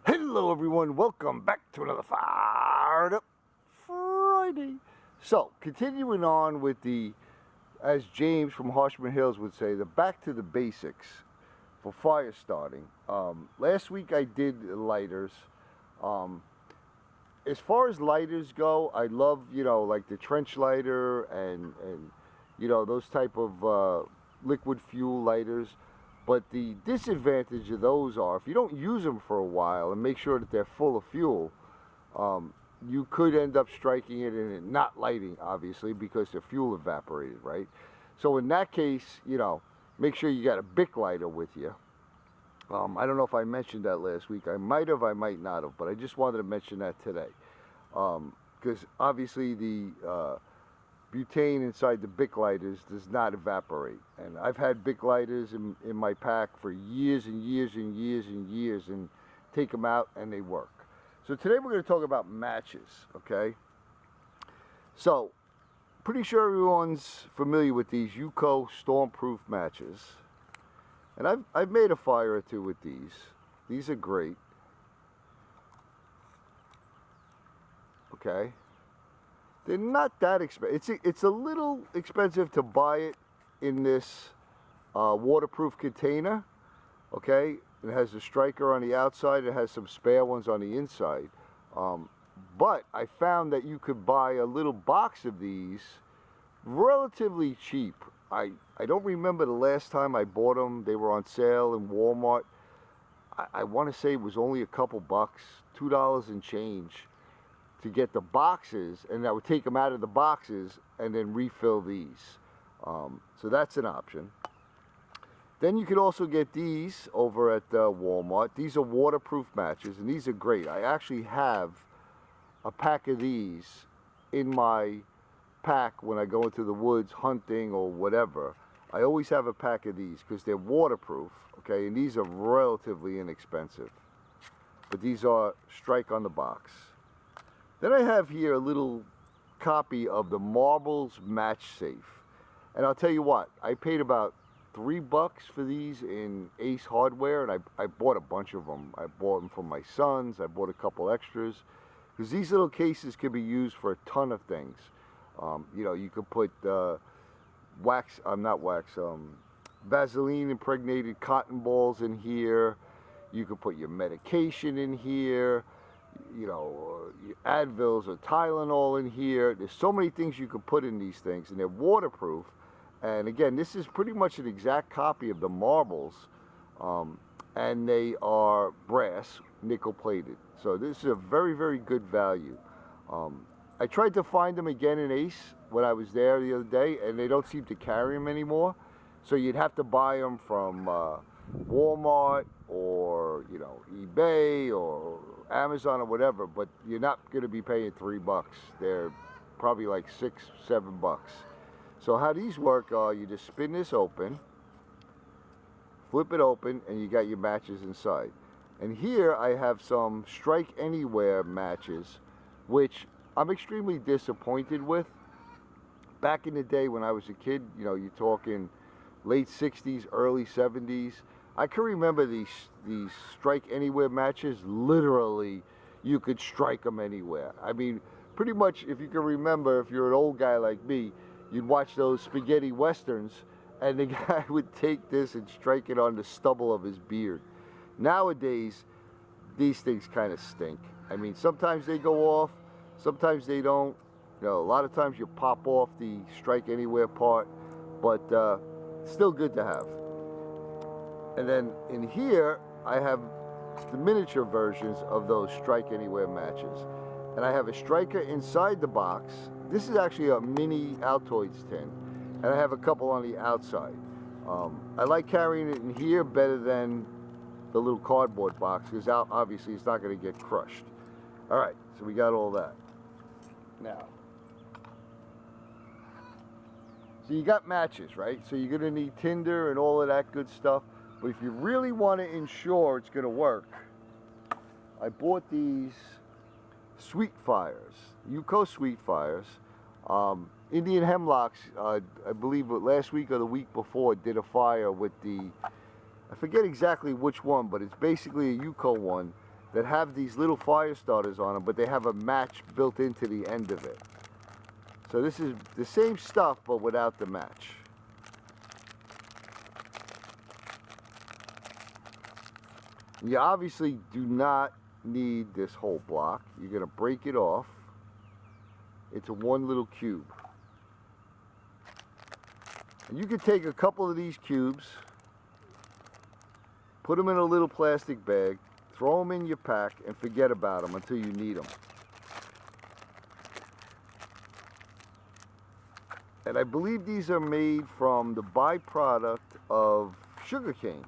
Hello everyone, welcome back to another Fired Up Friday. So, continuing on with the, as James from Harshman Hills would say, the back to the basics for fire starting. Last week I did lighters. As far as lighters go, I love, like the trench lighter and those type of liquid fuel lighters. But the disadvantage of those are, if you don't use them for a while and make sure that they're full of fuel, you could end up striking it and it not lighting, obviously, because the fuel evaporated, right? So in that case, make sure you got a Bic lighter with you. I don't know if I mentioned that last week. I might have, I might not have, but I just wanted to mention that today. Because obviously the butane inside the Bic lighters does not evaporate. And I've had Bic lighters in my pack for years and years and years and years, and take them out and they work. So today we're going to talk about matches, okay? So, pretty sure everyone's familiar with these UCO Stormproof matches. And I've made a fire or two with these. These are great. Okay? They're not that expensive. It's a little expensive to buy it in this waterproof container. Okay, it has a striker on the outside. It has some spare ones on the inside. But I found that you could buy a little box of these relatively cheap. I don't remember the last time I bought them. They were on sale in Walmart. I want to say it was only a couple bucks, $2 and change, to get the boxes, and I would take them out of the boxes and then refill these. So that's an option. Then you could also get these over at Walmart. These are waterproof matches, and these are great. I actually have a pack of these in my pack when I go into the woods hunting or whatever. I always have a pack of these because they're waterproof, okay, and these are relatively inexpensive. But these are strike on the box. Then I have here a little copy of the Marbles Match Safe. And I'll tell you what, I paid about $3 for these in Ace Hardware, and I bought a bunch of them. I bought them for my sons. I bought a couple extras. Because these little cases can be used for a ton of things. You could put Vaseline impregnated cotton balls in here. You could put your medication in here. Your Advils or Tylenol in here. There's so many things you can put in these things, and they're waterproof. And again, this is pretty much an exact copy of the Marbles, and they are brass, nickel plated. So this is a very, very good value. I tried to find them again in Ace when I was there the other day, and they don't seem to carry them anymore. So you'd have to buy them from Walmart or eBay or Amazon or whatever, but you're not going to be paying $3. They're probably like $6, $7. So how these work are, you just spin this open, flip it open, and you got your matches inside. And here I have some Strike Anywhere matches, which I'm extremely disappointed with. Back in the day when I was a kid, you're talking late 60s, early 70s, I can remember these Strike Anywhere matches. Literally, you could strike them anywhere. I mean, pretty much, if you can remember, if you're an old guy like me, you'd watch those spaghetti westerns, and the guy would take this and strike it on the stubble of his beard. Nowadays, these things kind of stink. I mean, sometimes they go off, sometimes they don't. A lot of times you pop off the Strike Anywhere part, but still good to have. And then in here, I have the miniature versions of those Strike Anywhere matches. And I have a striker inside the box. This is actually a mini Altoids tin. And I have a couple on the outside. I like carrying it in here better than the little cardboard box, because obviously it's not going to get crushed. All right, so we got all that. Now, so you got matches, right? So you're going to need tinder and all of that good stuff. But if you really want to ensure it's going to work, I bought these Sweet Fires, UCO Sweet Fires. Indian Hemlocks, I believe last week or the week before, did a fire with the, I forget exactly which one, but it's basically a Yuko one that have these little fire starters on them, but they have a match built into the end of it. So this is the same stuff, but without the match. You obviously do not need this whole block. You're going to break it off into one little cube. And you can take a couple of these cubes, put them in a little plastic bag, throw them in your pack, and forget about them until you need them. And I believe these are made from the byproduct of sugarcane.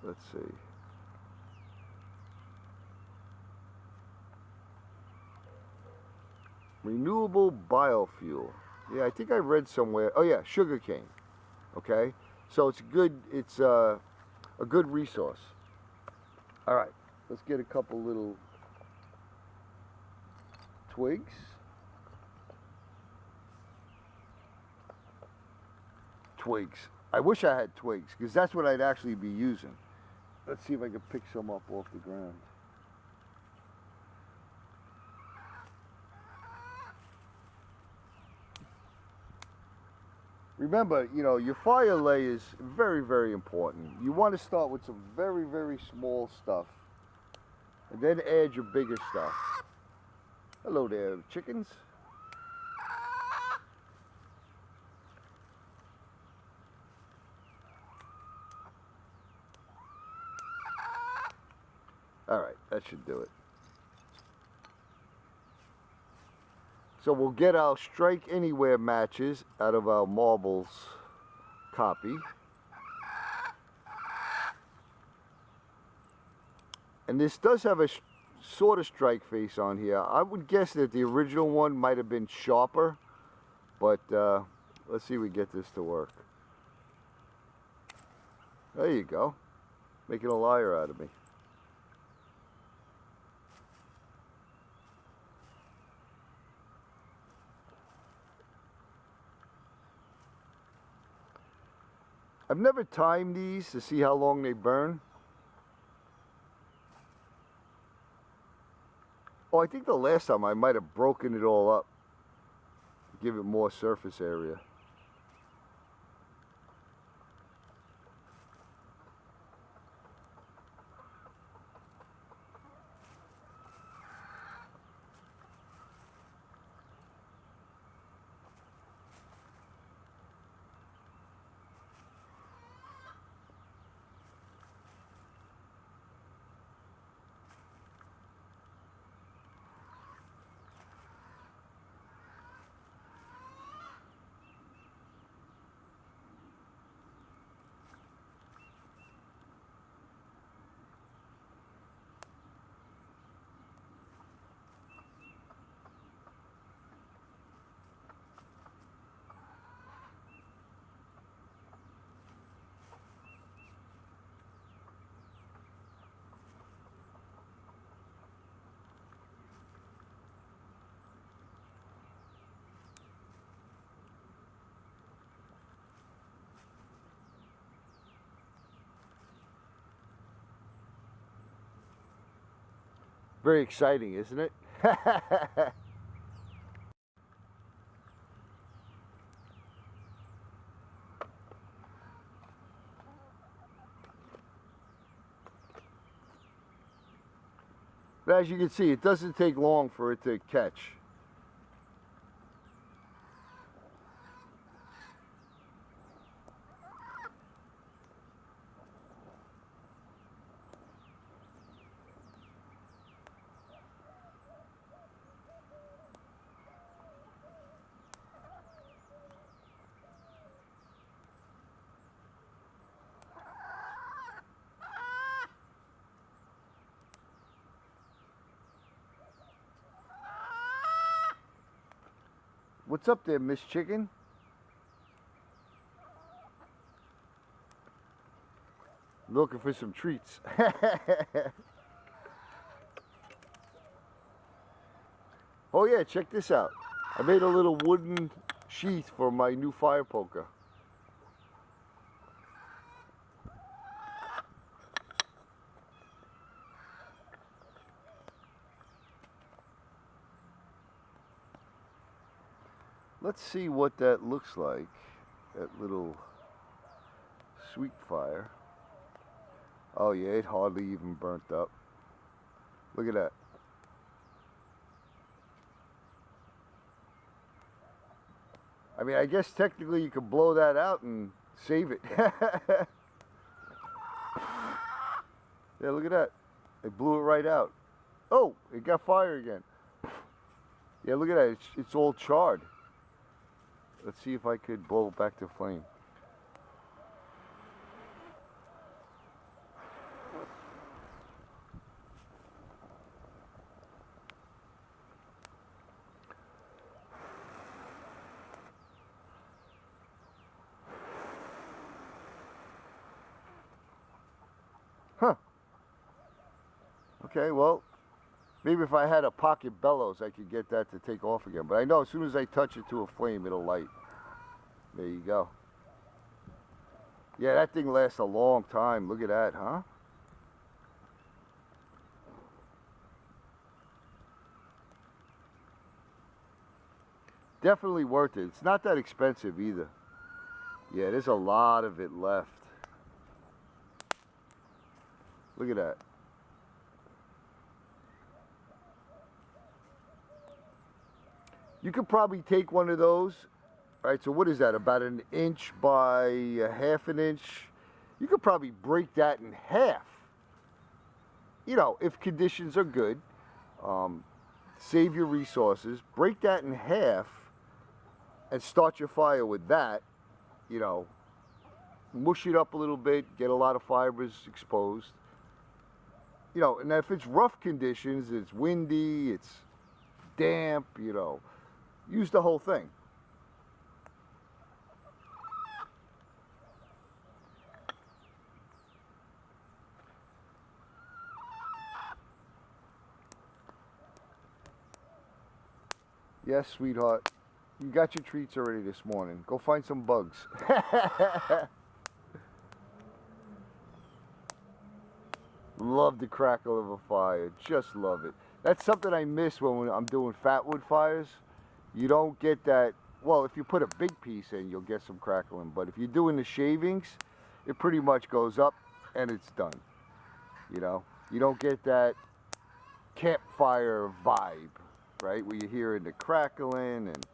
Let's see. Renewable biofuel. Yeah, I think I read somewhere. Oh yeah, sugarcane. Okay, so it's good. It's a good resource. All right, let's get a couple little twigs. Twigs. I wish I had twigs because that's what I'd actually be using. Let's see if I can pick some up off the ground. Remember, you know, your fire lay is very, very important. You want to start with some very, very small stuff and then add your bigger stuff. Hello there, chickens. All right, that should do it. So we'll get our Strike Anywhere matches out of our marbles copy. And this does have a sort of strike face on here. I would guess that the original one might have been sharper, but let's see if we get this to work. There you go. Making a liar out of me. I've never timed these to see how long they burn. Oh, I think the last time I might have broken it all up. Give it more surface area. Very exciting, isn't it? But as you can see, it doesn't take long for it to catch. What's up there, Miss Chicken? Looking for some treats. Oh yeah, check this out. I made a little wooden sheath for my new fire poker. Let's see what that looks like, that little sweet fire. Oh yeah, it hardly even burnt up. Look at that. I mean, I guess technically you could blow that out and save it. Yeah, look at that. It blew it right out. Oh, it got fire again. Yeah, look at that. It's all charred. Let's see if I could blow it back to flame. Huh. Okay, well, maybe if I had a pocket bellows, I could get that to take off again. But I know as soon as I touch it to a flame, it'll light. There you go. Yeah, that thing lasts a long time. Look at that, huh? Definitely worth it. It's not that expensive either. Yeah, there's a lot of it left. Look at that. You could probably take one of those. All right, so what is that? About an inch by a half an inch. You could probably break that in half. You know, if conditions are good, save your resources, break that in half and start your fire with that. You know, mush it up a little bit, get a lot of fibers exposed. You know, and if it's rough conditions, it's windy, it's damp, you know, use the whole thing. Yes, sweetheart. You got your treats already this morning. Go find some bugs. Love the crackle of a fire. Just love it. That's something I miss when I'm doing fatwood fires. You don't get that. Well, if you put a big piece in, you'll get some crackling. But if you're doing the shavings, it pretty much goes up and it's done. You know, you don't get that campfire vibe, right? Where you're hearing the crackling and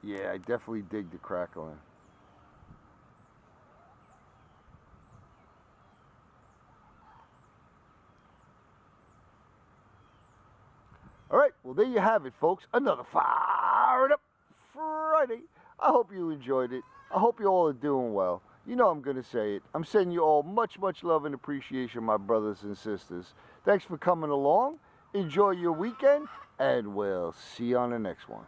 yeah, I definitely dig the crackling. All right, well, there you have it, folks. Another Fired Up Friday. I hope you enjoyed it. I hope you all are doing well. You know I'm going to say it. I'm sending you all much, much love and appreciation, my brothers and sisters. Thanks for coming along. Enjoy your weekend, and we'll see you on the next one.